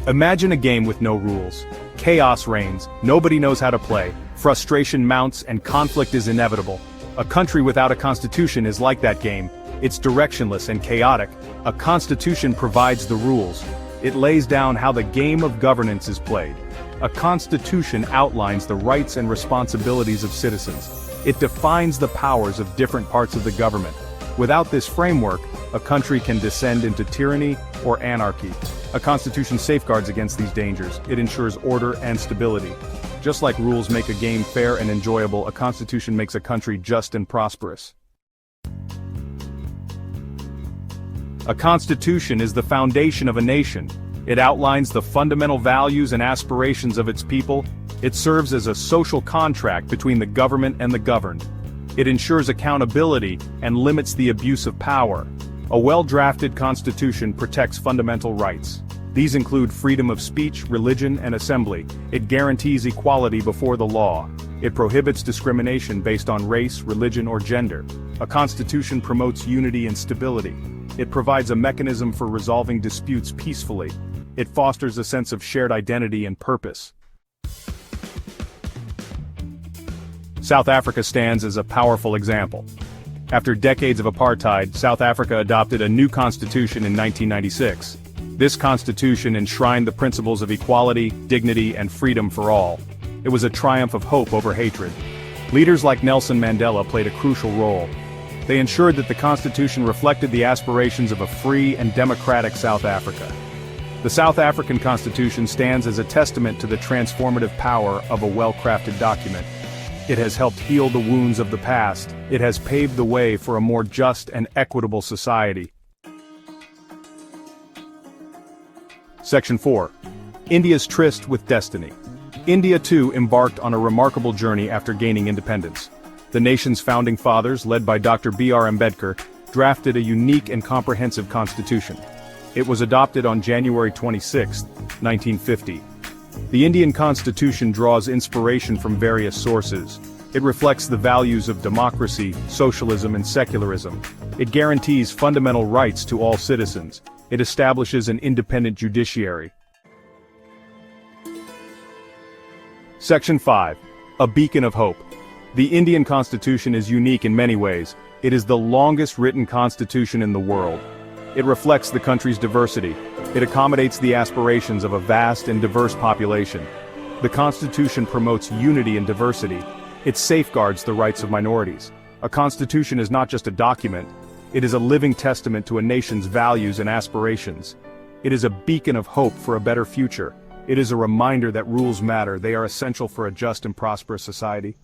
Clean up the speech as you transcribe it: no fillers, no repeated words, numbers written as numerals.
Imagine a game with no rules. Chaos reigns, nobody knows how to play, frustration mounts, and conflict is inevitable. A country without a constitution is like that game. It's directionless and chaotic. A constitution provides the rules. It lays down how the game of governance is played. A constitution outlines the rights and responsibilities of citizens. It defines the powers of different parts of the government. Without this framework, a country can descend into tyranny or anarchy. A constitution safeguards against these dangers. It ensures order and stability. Just like rules make a game fair and enjoyable, a constitution makes a country just and prosperous. A constitution is the foundation of a nation. It outlines the fundamental values and aspirations of its people. It serves as a social contract between the government and the governed. It ensures accountability and limits the abuse of power. A well-drafted constitution protects fundamental rights. These include freedom of speech, religion, and assembly. It guarantees equality before the law. It prohibits discrimination based on race, religion, or gender. A constitution promotes unity and stability. It provides a mechanism for resolving disputes peacefully. It fosters a sense of shared identity and purpose. South Africa stands as a powerful example. After decades of apartheid, South Africa adopted a new constitution in 1996. This constitution enshrined the principles of equality, dignity, and freedom for all. It was a triumph of hope over hatred. Leaders like Nelson Mandela played a crucial role. They ensured that the constitution reflected the aspirations of a free and democratic South Africa. The South African Constitution stands as a testament to the transformative power of a well-crafted document. It has helped heal the wounds of the past. It has paved the way for a more just and equitable society. Section 4. India's tryst with destiny. India too embarked on a remarkable journey after gaining independence. The nation's founding fathers, led by Dr. B.R. Ambedkar, drafted a unique and comprehensive constitution. It was adopted on January 26, 1950. The Indian Constitution draws inspiration from various sources. It reflects the values of democracy, socialism, and secularism. It guarantees fundamental rights to all citizens. It establishes an independent judiciary. Section 5. A beacon of hope. The Indian Constitution is unique in many ways. It is the longest written constitution in the world. It reflects the country's diversity. It accommodates the aspirations of a vast and diverse population. The Constitution promotes unity and diversity. It safeguards the rights of minorities. A constitution is not just a document. It is a living testament to a nation's values and aspirations. It is a beacon of hope for a better future. It is a reminder that rules matter. They are essential for a just and prosperous society.